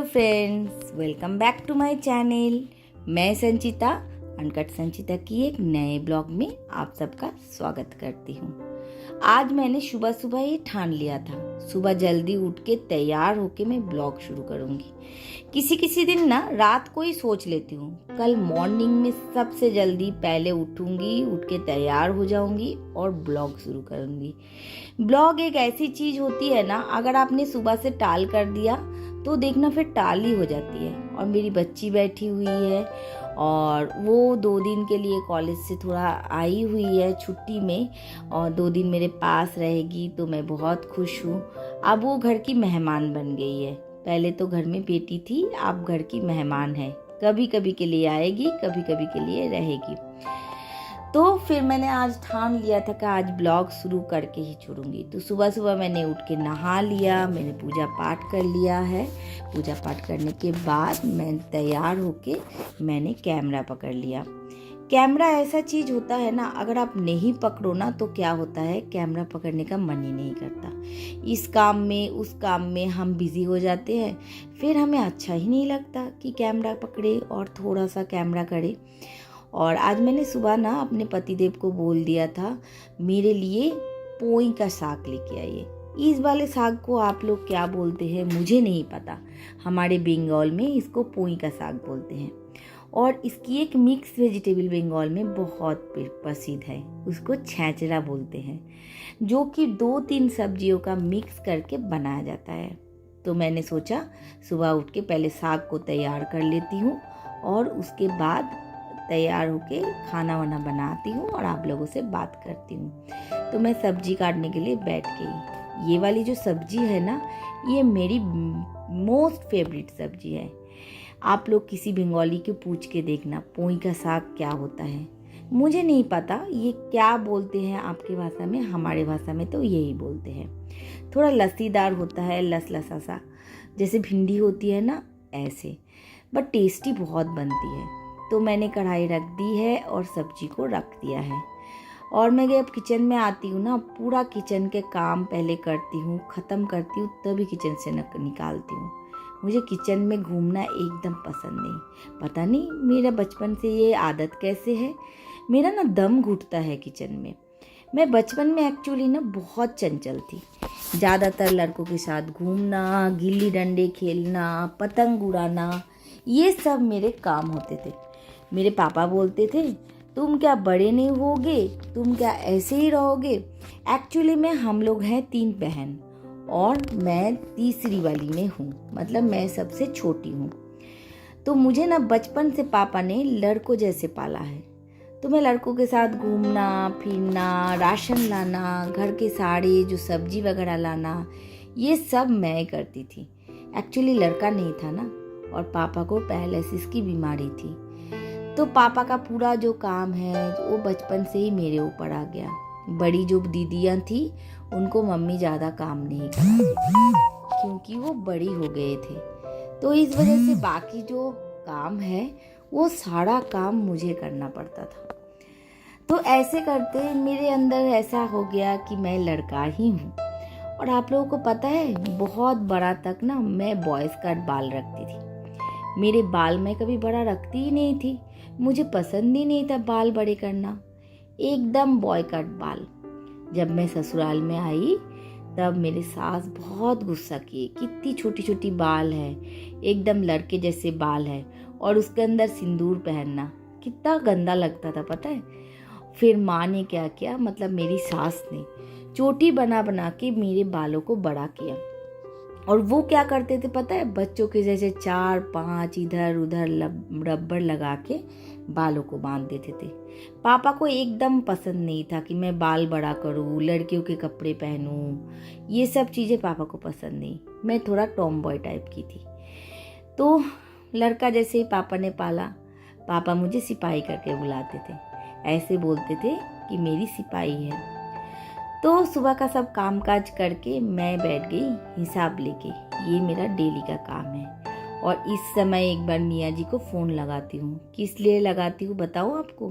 Friends, welcome back to my channel. मैं Sanchita uncut संचिता की एक नए ब्लॉग में आप सबका स्वागत करती हूँ। आज मैंने सुबह सुबह ये ठान लिया था, सुबह जल्दी उठ के तैयार होके मैं ब्लॉग शुरू करूँगी। किसी किसी दिन ना रात को ही सोच लेती हूँ कल मॉर्निंग में सबसे जल्दी पहले उठूँगी, उठ के तैयार हो जाऊँगी और ब्लॉग शुरू करूँगी। ब्लॉग एक ऐसी चीज़ होती है ना, अगर आपने सुबह से टाल कर दिया तो देखना फिर टाल ही हो जाती है। और मेरी बच्ची बैठी हुई है और वो 2 दिन के लिए कॉलेज से थोड़ा आई हुई है छुट्टी में और 2 दिन मेरे पास रहेगी, तो मैं बहुत खुश हूँ। अब वो घर की मेहमान बन गई है। पहले तो घर में बेटी थी, अब घर की मेहमान है। कभी कभी के लिए आएगी, कभी कभी के लिए रहेगी। तो फिर मैंने आज ठान लिया था कि आज ब्लॉग शुरू करके ही छोड़ूंगी। तो सुबह सुबह मैंने उठ के नहा लिया, मैंने पूजा पाठ कर लिया है। पूजा पाठ करने के बाद मैं तैयार होके मैंने कैमरा पकड़ लिया। कैमरा ऐसा चीज़ होता है ना, अगर आप नहीं पकड़ो ना तो क्या होता है, कैमरा पकड़ने का मन ही नहीं करता। इस काम में उस काम में हम बिज़ी हो जाते हैं, फिर हमें अच्छा ही नहीं लगता कि कैमरा पकड़े और थोड़ा सा कैमरा करे। और आज मैंने सुबह ना अपने पतिदेव को बोल दिया था मेरे लिए पोई का साग लेके आइए। इस वाले साग को आप लोग क्या बोलते हैं मुझे नहीं पता, हमारे बंगाल में इसको पोई का साग बोलते हैं। और इसकी एक मिक्स वेजिटेबल बंगाल में बहुत प्रसिद्ध है, उसको छेंचड़ा बोलते हैं, जो कि 2-3 सब्जियों का मिक्स करके बनाया जाता है। तो मैंने सोचा सुबह उठ के पहले साग को तैयार कर लेती हूँ और उसके बाद तैयार होके खाना वाना बनाती हूँ और आप लोगों से बात करती हूँ। तो मैं सब्जी काटने के लिए बैठ गई। ये वाली जो सब्जी है ना, ये मेरी मोस्ट फेवरेट सब्जी है। आप लोग किसी बंगाली को पूछ के देखना पोई का साग क्या होता है। मुझे नहीं पता ये क्या बोलते हैं आपके भाषा में, हमारे भाषा में तो यही बोलते हैं। थोड़ा लस्सीदार होता है, लसा सा, जैसे भिंडी होती है ना ऐसे, बट टेस्टी बहुत बनती है। तो मैंने कढ़ाई रख दी है और सब्जी को रख दिया है। और मैं अब किचन में आती हूँ ना, पूरा किचन के काम पहले करती हूँ, ख़त्म करती हूँ, तभी किचन से निकालती हूँ। मुझे किचन में घूमना एकदम पसंद नहीं, पता नहीं मेरा बचपन से ये आदत कैसे है। मेरा ना दम घुटता है किचन में। मैं बचपन में एक्चुअली ना बहुत चंचल थी। ज़्यादातर लड़कों के साथ घूमना, गिल्ली डंडे खेलना, पतंग उड़ाना, ये सब मेरे काम होते थे। मेरे पापा बोलते थे तुम क्या बड़े नहीं होगे, तुम क्या ऐसे ही रहोगे। एक्चुअली में हम लोग हैं 3 बहन और मैं तीसरी वाली में हूँ, मतलब मैं सबसे छोटी हूँ। तो मुझे ना बचपन से पापा ने लड़कों जैसे पाला है। तो मैं लड़कों के साथ घूमना फिरना, राशन लाना, घर के साड़े जो सब्जी वगैरह लाना, ये सब मैं करती थी। एक्चुअली लड़का नहीं था ना, और पापा को पैरालिसिस की बीमारी थी। तो पापा का पूरा जो काम है वो बचपन से ही मेरे ऊपर आ गया। बड़ी जो दीदियाँ थी उनको मम्मी ज़्यादा काम नहीं कराती थी क्योंकि वो बड़ी हो गए थे। तो इस वजह से बाकी जो काम है वो सारा काम मुझे करना पड़ता था। तो ऐसे करते मेरे अंदर ऐसा हो गया कि मैं लड़का ही हूँ। और आप लोगों को पता है बहुत बड़ा तक ना मैं बॉयज़ कट बाल रखती थी। मेरे बाल मैं कभी बड़ा रखती ही नहीं थी, मुझे पसंद ही नहीं था बाल बड़े करना, एकदम बॉय कट बाल। जब मैं ससुराल में आई तब मेरे सास बहुत गुस्सा किए, कितनी छोटी छोटी बाल है, एकदम लड़के जैसे बाल है और उसके अंदर सिंदूर पहनना कितना गंदा लगता था पता है। फिर माँ ने क्या किया, मतलब मेरी सास ने चोटी बना बना के मेरे बालों को बड़ा किया। और वो क्या करते थे पता है, बच्चों के जैसे 4-5 इधर उधर रबड़ लगा के बालों को बांध देते थे। पापा को एकदम पसंद नहीं था कि मैं बाल बड़ा करूँ, लड़कियों के कपड़े पहनूँ, ये सब चीज़ें पापा को पसंद नहीं। मैं थोड़ा टॉम बॉय टाइप की थी। तो लड़का जैसे ही पापा ने पाला, पापा मुझे सिपाही करके बुलाते थे, ऐसे बोलते थे कि मेरी सिपाही है। तो सुबह का सब काम काज करके मैं बैठ गई हिसाब लेके, ये मेरा डेली का काम है। और इस समय एक बार मियाँ जी को फ़ोन लगाती हूँ। किस लिए लगाती हूँ बताओ आपको,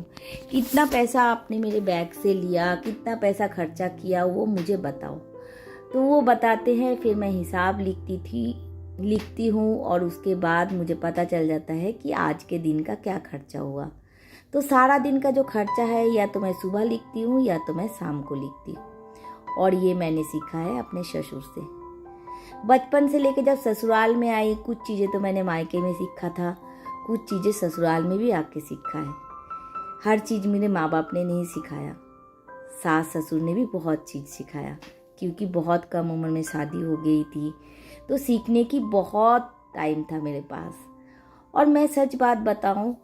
कितना पैसा आपने मेरे बैग से लिया, कितना पैसा खर्चा किया, वो मुझे बताओ। तो वो बताते हैं, फिर मैं हिसाब लिखती थी लिखती हूँ और उसके बाद मुझे पता चल जाता है कि आज के दिन का क्या खर्चा हुआ। तो सारा दिन का जो खर्चा है या तो मैं सुबह लिखती हूँ या तो मैं शाम को लिखती हूँ। और ये मैंने सीखा है अपने ससुर से। बचपन से लेके जब ससुराल में आई, कुछ चीज़ें तो मैंने मायके में सीखा था, कुछ चीज़ें ससुराल में भी आके सीखा है। हर चीज़ मेरे माँ बाप ने नहीं सिखाया, सास ससुर ने भी बहुत चीज़ सिखाया, क्योंकि बहुत कम उम्र में शादी हो गई थी, तो सीखने की बहुत टाइम था मेरे पास। और मैं सच बात बताऊं,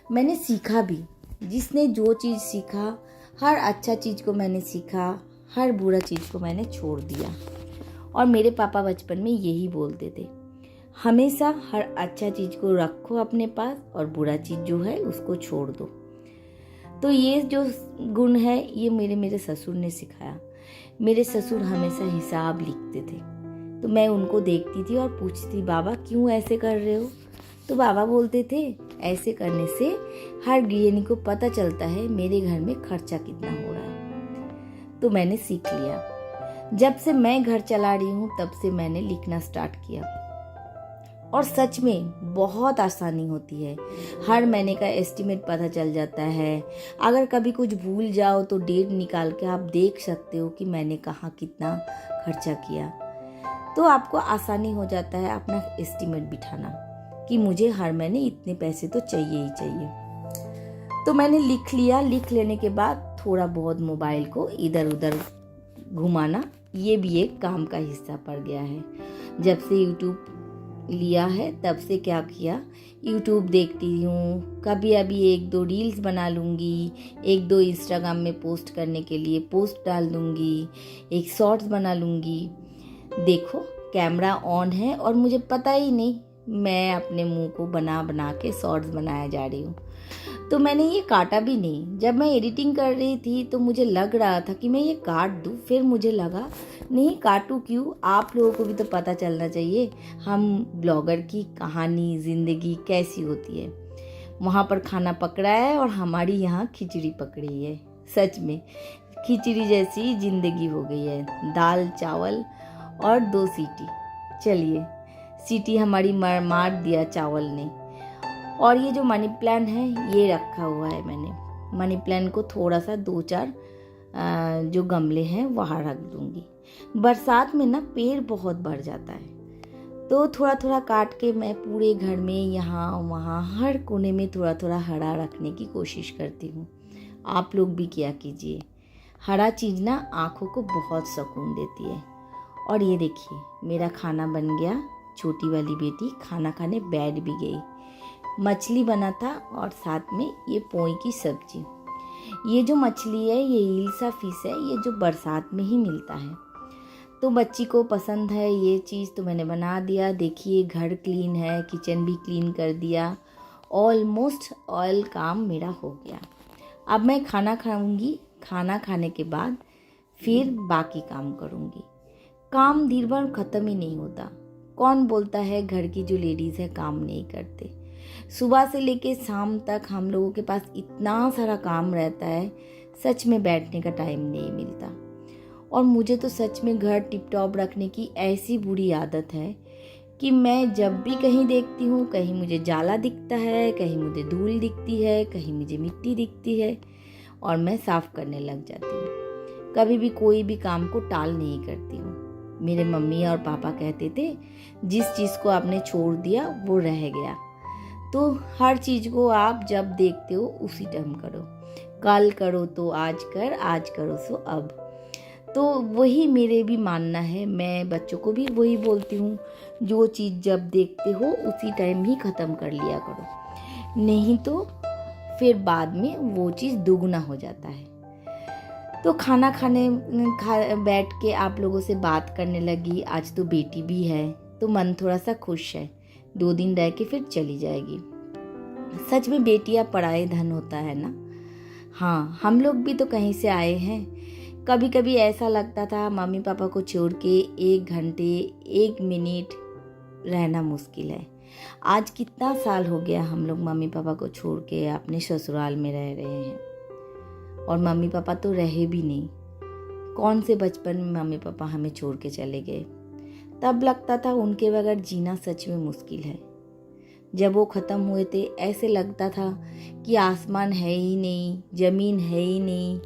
मैंने सीखा भी। जिसने जो चीज़ सीखा, हर अच्छा चीज़ को मैंने सीखा, हर बुरा चीज़ को मैंने छोड़ दिया। और मेरे पापा बचपन में यही बोलते थे, हमेशा हर अच्छा चीज़ को रखो अपने पास और बुरा चीज़ जो है उसको छोड़ दो। तो ये जो गुण है ये मेरे ससुर ने सिखाया। मेरे ससुर हमेशा हिसाब लिखते थे, तो मैं उनको देखती थी और पूछती, बाबा क्यों ऐसे कर रहे हो? तो बाबा बोलते थे, ऐसे करने से हर गृहिणी को पता चलता है मेरे घर में खर्चा कितना हो रहा है। तो मैंने सीख लिया। जब से मैं घर चला रही हूँ तब से मैंने लिखना स्टार्ट किया। और सच में बहुत आसानी होती है। हर महीने का एस्टीमेट पता चल जाता है। अगर कभी कुछ भूल जाओ तो डेट निकाल के आप देख सकते हो कि मैंने कहाँ कितना खर्चा किया। तो आपको आसानी हो जाता है अपना एस्टीमेट बिठाना कि मुझे हर महीने इतने पैसे तो चाहिए ही चाहिए। तो मैंने लिख लिया। लिख लेने के बाद थोड़ा बहुत मोबाइल को इधर उधर घुमाना, ये भी एक काम का हिस्सा पड़ गया है। जब से यूट्यूब लिया है तब से क्या किया, यूट्यूब देखती हूँ। कभी अभी 1-2 रील्स बना लूँगी, 1-2 इंस्टाग्राम में पोस्ट करने के लिए पोस्ट डाल दूँगी, एक शॉर्ट्स बना लूँगी। देखो कैमरा ऑन है और मुझे पता ही नहीं मैं अपने मुंह को बना बना के शॉर्ट्स बनाया जा रही हूँ। तो मैंने ये काटा भी नहीं। जब मैं एडिटिंग कर रही थी तो मुझे लग रहा था कि मैं ये काट दूँ, फिर मुझे लगा नहीं काटूँ क्यों, आप लोगों को भी तो पता चलना चाहिए हम ब्लॉगर की कहानी ज़िंदगी कैसी होती है। वहाँ पर खाना पकड़ा है और हमारी यहाँ खिचड़ी पकड़ी है। सच में खिचड़ी जैसी ज़िंदगी हो गई है, दाल चावल और 2 सीटी। चलिए सीटी हमारी मार दिया चावल ने। और ये जो मनी प्लांट है ये रखा हुआ है मैंने। मनी प्लांट को थोड़ा सा 2-4 जो गमले हैं वहाँ रख दूँगी। बरसात में ना पेड़ बहुत बढ़ जाता है, तो थोड़ा थोड़ा काट के मैं पूरे घर में यहाँ वहाँ हर कोने में थोड़ा थोड़ा हरा रखने की कोशिश करती हूँ। आप लोग भी किया कीजिए। हरा चीज़ ना आँखों को बहुत सुकून देती है। और ये देखिए मेरा खाना बन गया। छोटी वाली बेटी खाना खाने बैठ भी गई। मछली बना था और साथ में ये पोई की सब्जी। ये जो मछली है ये हिल्सा फिश है, ये जो बरसात में ही मिलता है। तो बच्ची को पसंद है ये चीज़, तो मैंने बना दिया। देखिए घर क्लीन है, किचन भी क्लीन कर दिया। ऑलमोस्ट ऑल काम मेरा हो गया। अब मैं खाना खाऊंगी। खाना खाने के बाद फिर बाकी काम करूंगी। काम दिन भर ख़त्म ही नहीं होता। कौन बोलता है घर की जो लेडीज़ है काम नहीं करते? सुबह से लेके शाम तक हम लोगों के पास इतना सारा काम रहता है, सच में बैठने का टाइम नहीं मिलता। और मुझे तो सच में घर टिप टॉप रखने की ऐसी बुरी आदत है कि मैं जब भी कहीं देखती हूँ, कहीं मुझे जाला दिखता है, कहीं मुझे धूल दिखती है, कहीं मुझे मिट्टी दिखती है और मैं साफ़ करने लग जाती हूँ। कभी भी कोई भी काम को टाल नहीं करती हूँ। मेरे मम्मी और पापा कहते थे जिस चीज़ को आपने छोड़ दिया वो रह गया। तो हर चीज़ को आप जब देखते हो उसी टाइम करो। कल करो तो आज कर, आज करो सो अब। तो वही मेरे भी मानना है। मैं बच्चों को भी वही बोलती हूँ, जो चीज़ जब देखते हो उसी टाइम ही ख़त्म कर लिया करो, नहीं तो फिर बाद में वो चीज़ दुगना हो जाता है। तो खाना बैठ के आप लोगों से बात करने लगी। आज तो बेटी भी है तो मन थोड़ा सा खुश है। 2 दिन रह के फिर चली जाएगी। सच में बेटियां पराए धन होता है ना। हाँ, हम लोग भी तो कहीं से आए हैं। कभी कभी ऐसा लगता था मम्मी पापा को छोड़ के 1 घंटे 1 मिनट रहना मुश्किल है। आज कितना साल हो गया हम लोग मम्मी पापा को छोड़ के अपने ससुराल में रह रहे हैं। और मम्मी पापा तो रहे भी नहीं। कौन से बचपन में मम्मी पापा हमें छोड़ के चले गए। तब लगता था उनके बगैर जीना सच में मुश्किल है। जब वो ख़त्म हुए थे ऐसे लगता था कि आसमान है ही नहीं, ज़मीन है ही नहीं,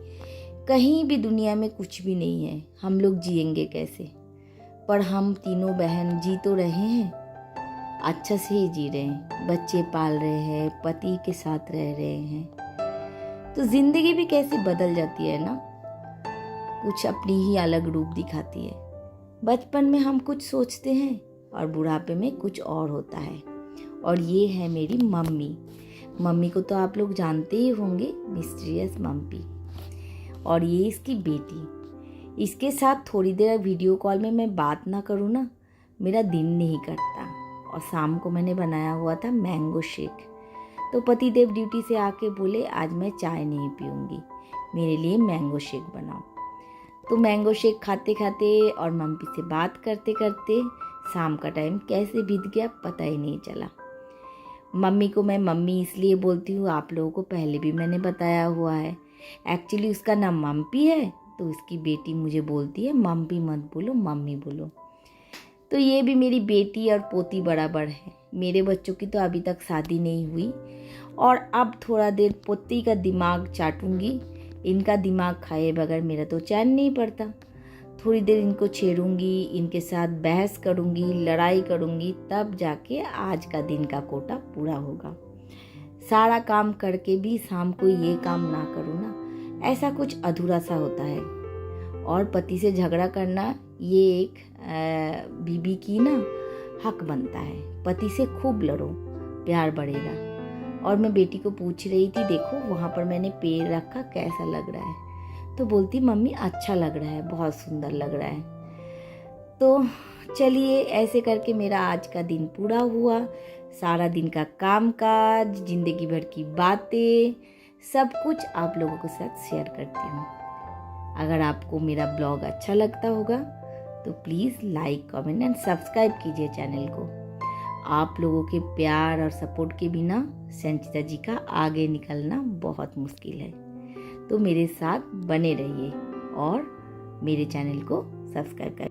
कहीं भी दुनिया में कुछ भी नहीं है, हम लोग जिएंगे कैसे। पर हम तीनों बहन जी तो रहे हैं, अच्छा से ही जी रहे हैं, बच्चे पाल रहे हैं, पति के साथ रह रहे हैं। तो ज़िंदगी भी कैसे बदल जाती है ना, कुछ अपनी ही अलग रूप दिखाती है। बचपन में हम कुछ सोचते हैं और बुढ़ापे में कुछ और होता है। और ये है मेरी मम्मी को तो आप लोग जानते ही होंगे, मिस्टीरियस मम्मी। और ये इसकी बेटी। इसके साथ थोड़ी देर वीडियो कॉल में मैं बात ना करूँ ना, मेरा दिन नहीं कटता। और शाम को मैंने बनाया हुआ था मैंगो शेक। तो पतिदेव ड्यूटी से आके बोले आज मैं चाय नहीं पीऊँगी, मेरे लिए मैंगो शेक बनाओ। तो मैंगो शेक खाते खाते और मम्मी से बात करते करते शाम का टाइम कैसे बीत गया पता ही नहीं चला। मम्मी को मैं मम्मी इसलिए बोलती हूँ, आप लोगों को पहले भी मैंने बताया हुआ है। एक्चुअली उसका नाम मम्पी है, तो उसकी बेटी मुझे बोलती है मम्पी मत बोलो, मम्मी बोलो। तो ये भी मेरी बेटी और पोती बराबर है। मेरे बच्चों की तो अभी तक शादी नहीं हुई और अब थोड़ा देर पोती का दिमाग चाटूंगी। इनका दिमाग खाए बगैर मेरा तो चैन नहीं पड़ता। थोड़ी देर इनको छेड़ूंगी, इनके साथ बहस करूंगी, लड़ाई करूंगी, तब जाके आज का दिन का कोटा पूरा होगा। सारा काम करके भी शाम को ये काम ना करूँ ना, ऐसा कुछ अधूरा सा होता है। और पति से झगड़ा करना ये एक बीबी की ना हक बनता है। पति से खूब लड़ो, प्यार बढ़ेगा। और मैं बेटी को पूछ रही थी, देखो वहाँ पर मैंने पेड़ रखा कैसा लग रहा है। तो बोलती मम्मी अच्छा लग रहा है, बहुत सुंदर लग रहा है। तो चलिए ऐसे करके मेरा आज का दिन पूरा हुआ। सारा दिन का कामकाज, जिंदगी भर की बातें, सब कुछ आप लोगों के साथ शेयर करती हूँ। अगर आपको मेरा ब्लॉग अच्छा लगता होगा तो please like, comment and subscribe कीजिए चैनल को। आप लोगों के प्यार और सपोर्ट के बिना संचिता जी का आगे निकलना बहुत मुश्किल है। तो मेरे साथ बने रहिए और मेरे चैनल को सब्सक्राइब करिए।